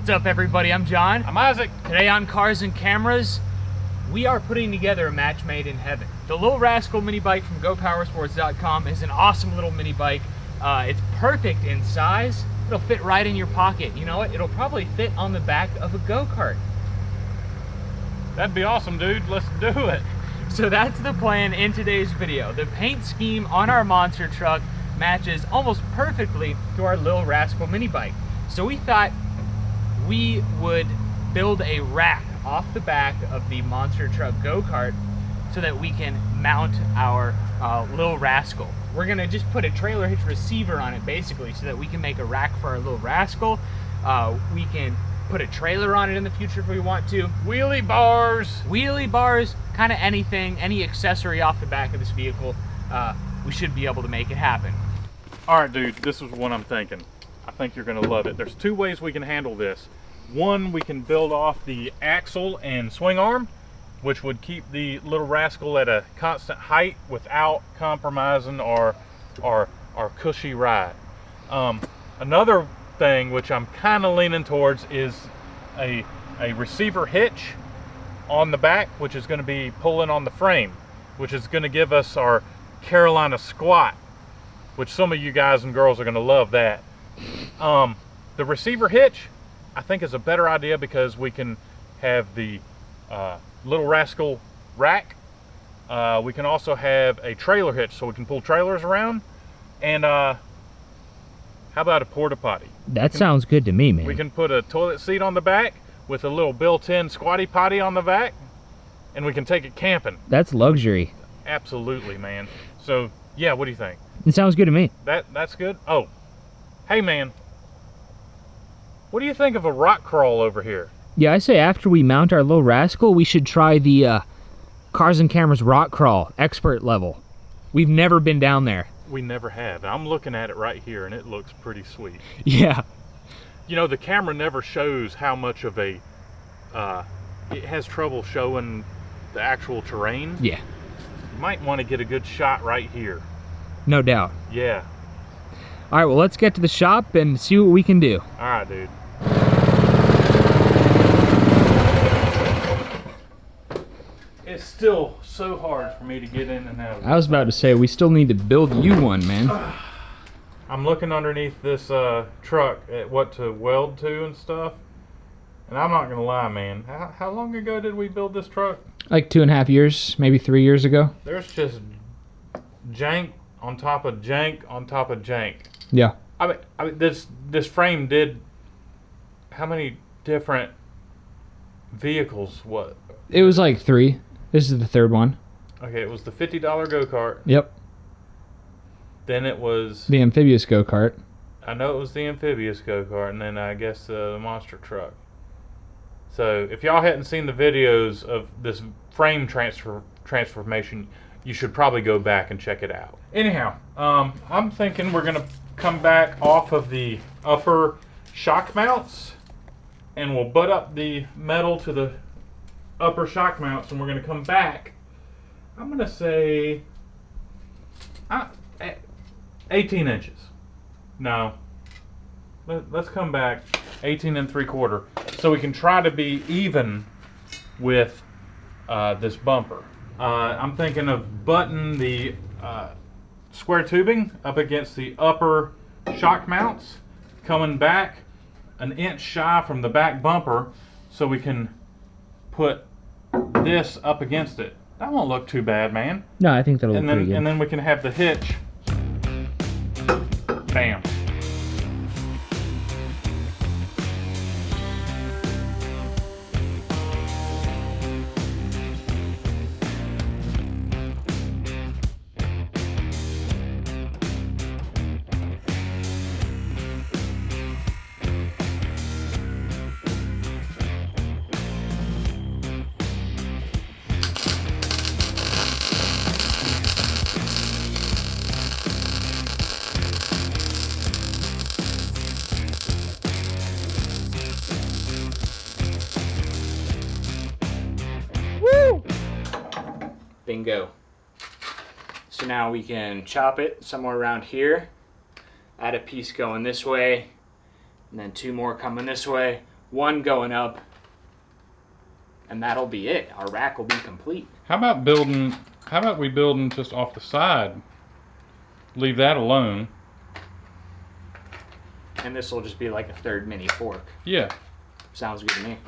What's up, everybody? I'm John. I'm Isaac. Today on Cars and Cameras, we are putting together a match made in heaven. The Little Rascal mini bike from GoPowersports.com is an awesome little mini bike. It's perfect in size. It'll fit right in your pocket. You know what? It'll probably fit on the back of a go-kart. That'd be awesome, dude. Let's do it. So that's the plan in today's video. The paint scheme on our monster truck matches almost perfectly to our Little Rascal mini bike. So we thought we would build a rack off the back of the monster truck go-kart so that we can mount our Little Rascal. We're gonna just put a trailer hitch receiver on it basically so that we can make a rack for our Little Rascal. We can put a trailer on it in the future if we want to. Wheelie bars, kind of anything, any accessory off the back of this vehicle, we should be able to make it happen. All right, dude, this is what I'm thinking. I think you're gonna love it. There's two ways we can handle this. One, we can build off the axle and swing arm, which would keep the Little Rascal at a constant height without compromising our cushy ride. Another thing, which I'm kind of leaning towards, is a receiver hitch on the back, which is going to be pulling on the frame, which is going to give us our Carolina squat, which some of you guys and girls are going to love that. The receiver hitch, I think, is a better idea because we can have the Little Rascal rack. We can also have a trailer hitch so we can pull trailers around. And how about a porta potty? That sounds good to me, man. We can put a toilet seat on the back with a little built-in squatty potty on the back, and we can take it camping. That's luxury. Absolutely, man. So yeah, what do you think? It sounds good to me. That's good. Oh, hey man, what do you think of a rock crawl over here? Yeah, I say after we mount our Little Rascal, we should try the Cars and Cameras rock crawl, expert level. We've never been down there. We never have. I'm looking at it right here, and it looks pretty sweet. Yeah. You know, the camera never shows how much of a... it has trouble showing the actual terrain. Yeah. You might want to get a good shot right here. No doubt. Yeah. All right, well, let's get to the shop and see what we can do. All right, dude. It's still so hard for me to get in and out. I was about to say, we still need to build you one, man. I'm looking underneath this truck at what to weld to and stuff. And I'm not going to lie, man. How long ago did we build this truck? Like 2.5 years, maybe 3 years ago. There's just jank on top of jank on top of jank. Yeah. I mean this frame did... How many different vehicles? What? It was like 3. This is the 3rd one. Okay, it was the $50 go-kart. Yep. Then it was... The amphibious go-kart. I know it was the amphibious go-kart, and then I guess the monster truck. So if y'all hadn't seen the videos of this frame transformation, you should probably go back and check it out. Anyhow, I'm thinking we're going to come back off of the upper shock mounts, and we'll butt up the metal to the upper shock mounts, and we're going to come back, I'm going to say 18 inches. No, let's come back 18 3/4 so we can try to be even with this bumper. I'm thinking of butting the square tubing up against the upper shock mounts, coming back an inch shy from the back bumper so we can put this up against it. That won't look too bad, man. No, I think that'll look pretty good. And then we can have the hitch. Bam. Bingo. So now we can chop it somewhere around here, add a piece going this way, and then 2 more coming this way. one going up, and that'll be it. Our rack will be complete. How about we building just off the side? Leave that alone. And this will just be like a third mini fork. Yeah. Sounds good to me.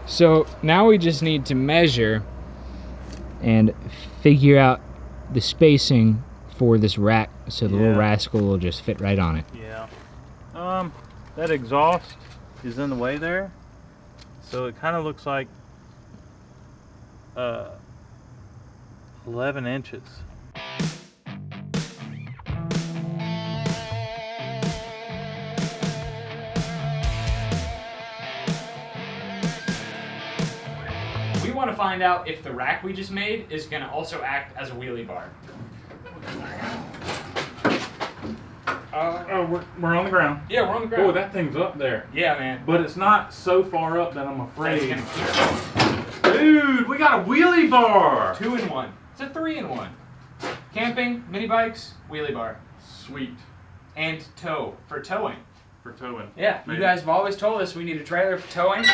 So now we just need to measure and figure out the spacing for this rack so the little rascal will just fit right on it. Yeah. That exhaust is in the way there, so it kind of looks like 11 inches. We want to find out if the rack we just made is going to also act as a wheelie bar. We're on the ground. Yeah, we're on the ground. Oh, that thing's up there. Yeah, man. But it's not so far up that I'm afraid. That's gonna Dude, we got a wheelie bar. 2-in-1. It's a 3-in-1. Camping, mini bikes, wheelie bar. Sweet. And tow for towing. For towing. Yeah, Maybe. you guys have always told us we need a trailer for towing.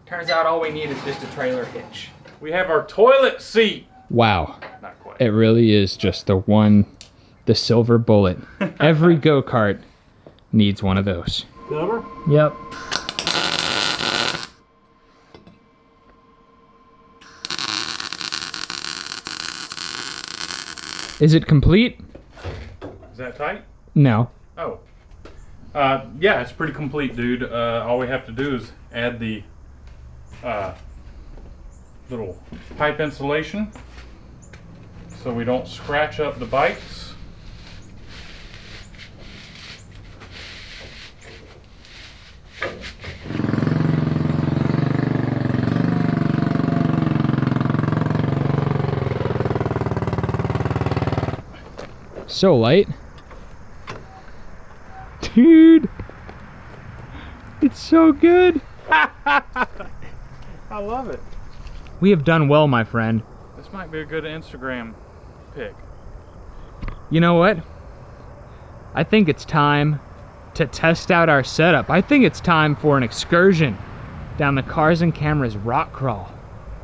Turns out all we need is just a trailer hitch. We have our toilet seat. Wow. Not quite. It really is just the silver bullet. Every go-kart needs one of those. Silver? Yep. Is it complete? Is that tight? No. Oh. Yeah, it's pretty complete, dude. All we have to do is add the little pipe insulation so we don't scratch up the bikes. So light. Dude. It's so good. I love it. We have done well, my friend. This might be a good Instagram pic. You know what? I think it's time to test out our setup. I think it's time for an excursion down the Cars and Cameras rock crawl.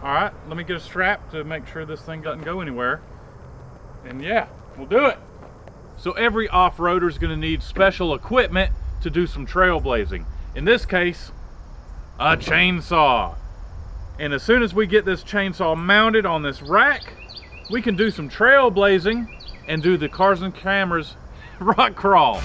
All right, let me get a strap to make sure this thing doesn't go anywhere. And yeah, we'll do it. So every off-roader is going to need special equipment to do some trailblazing. In this case, a chainsaw. And as soon as we get this chainsaw mounted on this rack, we can do some trailblazing and do the Cars and Cameras rock crawl.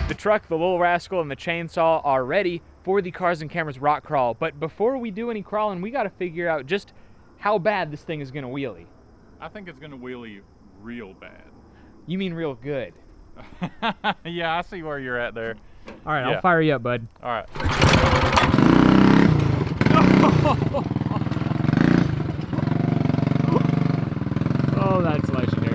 The truck, the little rascal, and the chainsaw are ready for the Cars and Cameras rock crawl. But before we do any crawling, we got to figure out just how bad this thing is going to wheelie. I think it's going to wheelie real bad. You mean real good? Yeah, I see where you're at there. All right, Yeah. I'll fire you up, bud. All right. Oh, that's legendary.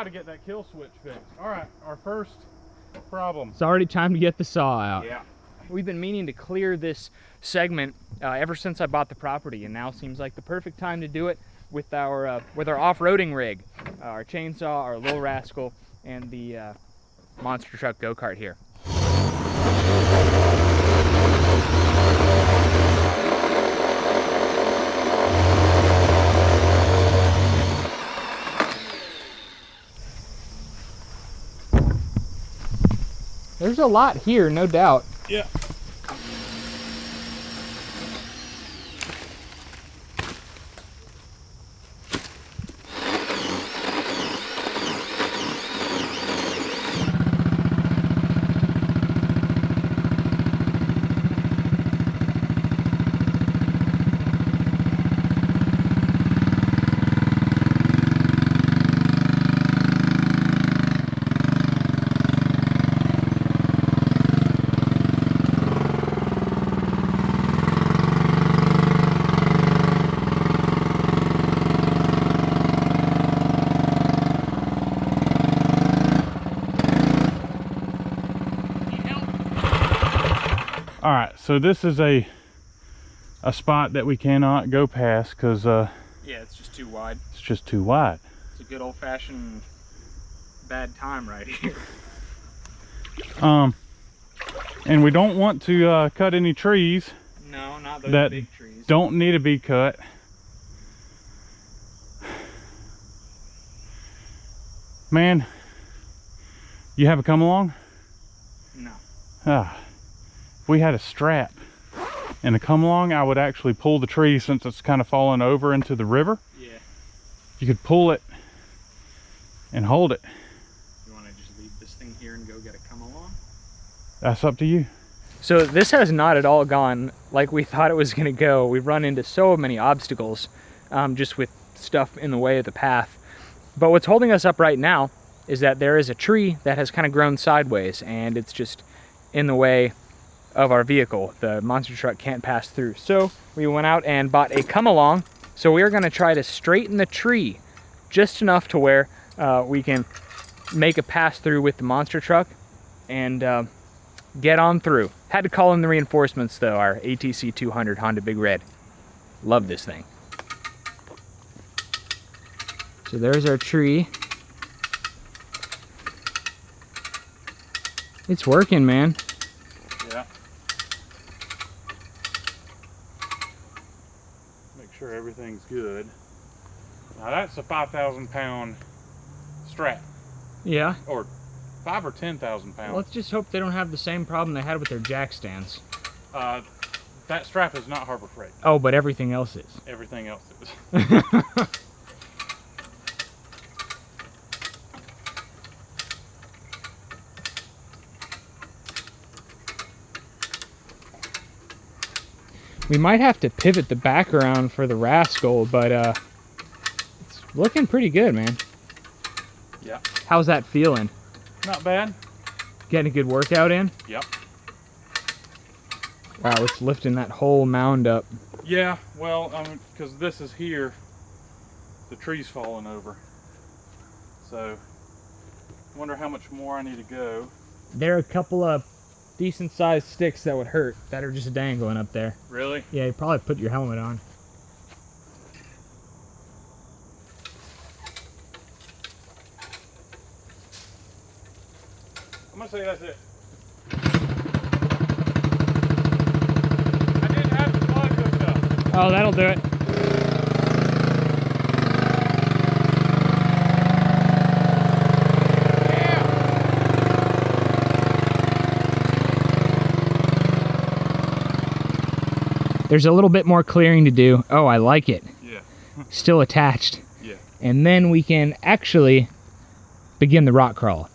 To get that kill switch fixed. All right, our first problem. It's already time to get the saw out. Yeah. We've been meaning to clear this segment ever since I bought the property, and now seems like the perfect time to do it with our off-roading rig, our chainsaw, our little rascal, and the monster truck go-kart here. There's a lot here, no doubt. Yeah. All right, so this is a spot that we cannot go past because yeah, it's just too wide. it's just too wide. It's a good old-fashioned bad time right here. And we don't want to cut any trees. No, not those that big trees. Don't need to be cut. Man, you have a come along? No. If we had a strap and a come along, I would actually pull the tree since it's kind of fallen over into the river. Yeah. You could pull it and hold it. You want to just leave this thing here and go get a come along? That's up to you. So this has not at all gone like we thought it was going to go. We've run into so many obstacles just with stuff in the way of the path. But what's holding us up right now is that there is a tree that has kind of grown sideways and it's just in the way of our vehicle. The monster truck can't pass through. So we went out and bought a come along. So we are going to try to straighten the tree just enough to where we can make a pass through with the monster truck and get on through. Had to call in the reinforcements though, our ATC 200 Honda Big Red. Love this thing. So there's our tree. It's working, man. Yeah. Make sure everything's good. Now that's a 5,000 pound strap. Yeah. Or 5 or 10,000 pounds. Let's just hope they don't have the same problem they had with their jack stands. That strap is not Harbor Freight. Oh, but everything else is. Everything else is. We might have to pivot the back around for the Rascal, but it's looking pretty good, man. Yeah. How's that feeling? Not bad. Getting a good workout in? Yep. Wow, it's lifting that whole mound up. Yeah, well, because this is here, the tree's falling over. So, I wonder how much more I need to go. There are a couple of decent sized sticks that would hurt that are just dangling up there. Really? Yeah, you probably put your helmet on. I'm gonna say that's it. I didn't have the plug hooked up. Oh, that'll do it. There's a little bit more clearing to do. Oh, I like it. Yeah. Still attached. Yeah. And then we can actually begin the rock crawl.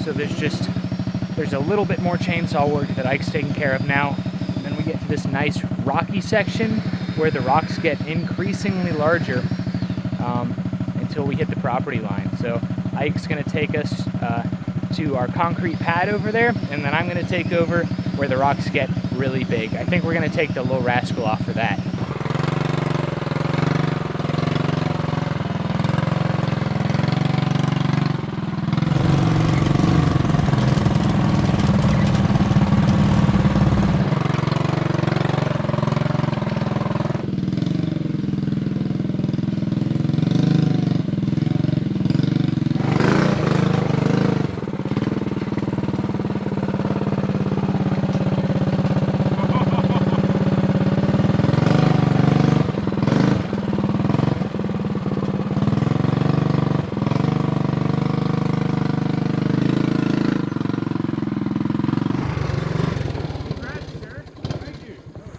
So there's a little bit more chainsaw work that Ike's taking care of now. And then we get to this nice rocky section where the rocks get increasingly larger until we hit the property line. So Ike's gonna take us to our concrete pad over there, and then I'm gonna take over where the rocks get really big. I think we're gonna take the little Rascal off for that.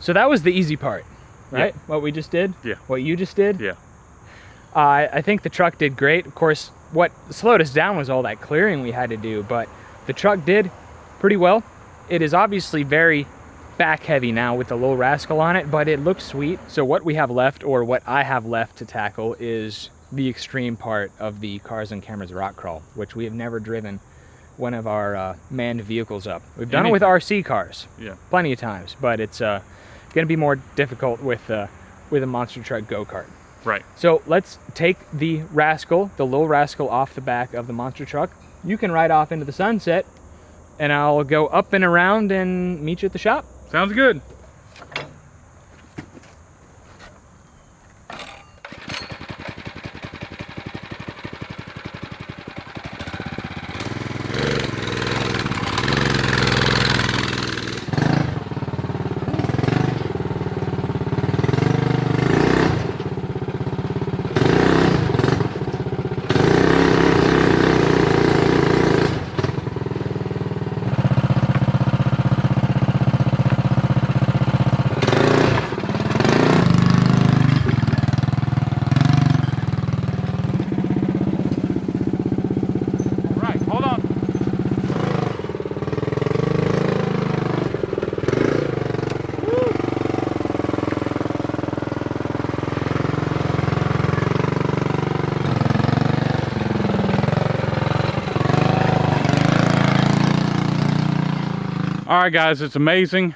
So that was the easy part, right? Yeah. What we just did? Yeah. What you just did? Yeah. I think the truck did great. Of course, what slowed us down was all that clearing we had to do, but the truck did pretty well. It is obviously very back heavy now with the Little Rascal on it, but it looks sweet. So what we have left, or what I have left to tackle, is the extreme part of the Cars and Cameras rock crawl, which we have never driven one of our manned vehicles up. We've done it with RC cars, plenty of times, but it's going to be more difficult with a monster truck go-kart. Right. So let's take the Rascal, the Little Rascal, off the back of the monster truck. You can ride off into the sunset, and I'll go up and around and meet you at the shop. Sounds good. All right, guys, it's amazing.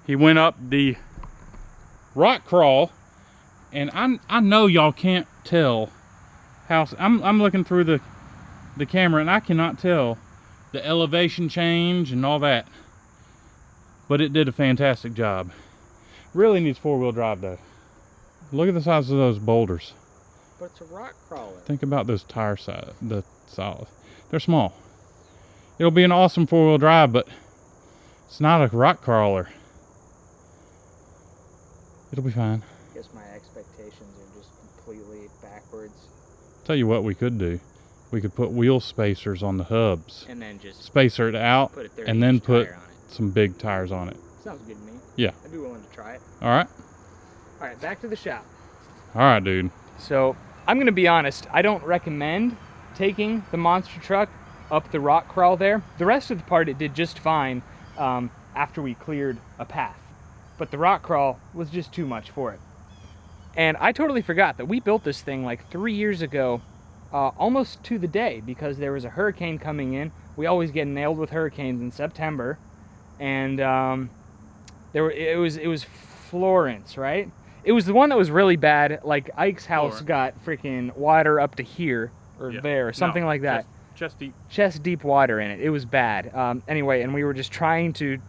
He went up the rock crawl, and I know y'all can't tell how I'm looking through the camera, and I cannot tell the elevation change and all that, but it did a fantastic job. Really needs four-wheel drive though. Look at the size of those boulders. But it's a rock crawler. Think about those tire size, the size. They're small. It'll be an awesome four-wheel drive, but it's not a rock crawler. It'll be fine. I guess my expectations are just completely backwards. Tell you what we could do. We could put wheel spacers on the hubs. And then just spacer it out, put a and then put tire on it. some big tires on it. Sounds good to me. Yeah. I'd be willing to try it. All right. All right, back to the shop. All right, dude. So I'm gonna be honest, I don't recommend taking the monster truck up the rock crawl there. The rest of the part it did just fine after we cleared a path, but the rock crawl was just too much for it. And I totally forgot that we built this thing like 3 years ago, almost to the day, because there was a hurricane coming in. We always get nailed with hurricanes in September, and it was Florence, right? It was the one that was really bad. Like Ike's house got freaking water up to here or there, or something like that. Chest deep water in it. It was bad. Anyway, and we were just trying to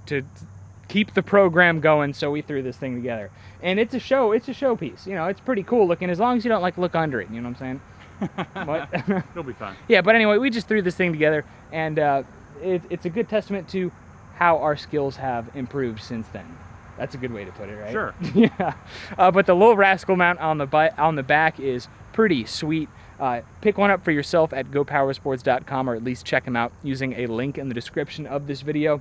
keep the program going, so we threw this thing together. And it's a showpiece. You know, it's pretty cool looking, as long as you don't like look under it. You know what I'm saying? But it'll be fine. Yeah, but anyway, we just threw this thing together, and it's a good testament to how our skills have improved since then. That's a good way to put it, right? Sure. Yeah. But the Little Rascal mount on the back is pretty sweet. Pick one up for yourself at gopowersports.com, or at least check them out using a link in the description of this video.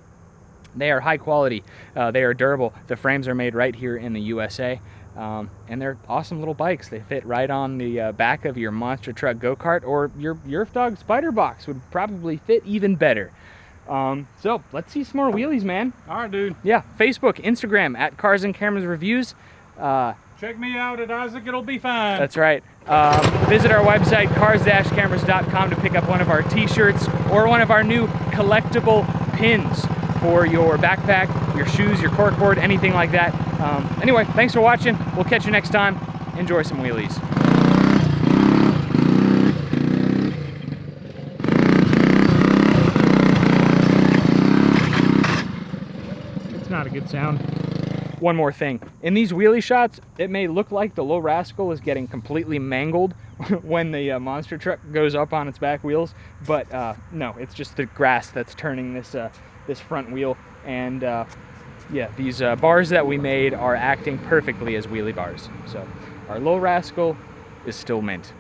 They are high quality. They are durable. The frames are made right here in the USA. And they're awesome little bikes. They fit right on the back of your monster truck go-kart, or your Yerf Dog Spider Box would probably fit even better. So let's see some more wheelies, man. All right, dude. Yeah, Facebook, Instagram at Cars and Cameras Reviews. Check me out at Isaac. It'll be fine. That's right. Visit our website, cars-cameras.com, to pick up one of our t-shirts or one of our new collectible pins for your backpack, your shoes, your corkboard, anything like that. Anyway, thanks for watching. We'll catch you next time. Enjoy some wheelies. It's not a good sound. One more thing. In these wheelie shots, it may look like the Little Rascal is getting completely mangled when the monster truck goes up on its back wheels, but no, it's just the grass that's turning this front wheel. And yeah, these bars that we made are acting perfectly as wheelie bars. So our Little Rascal is still mint.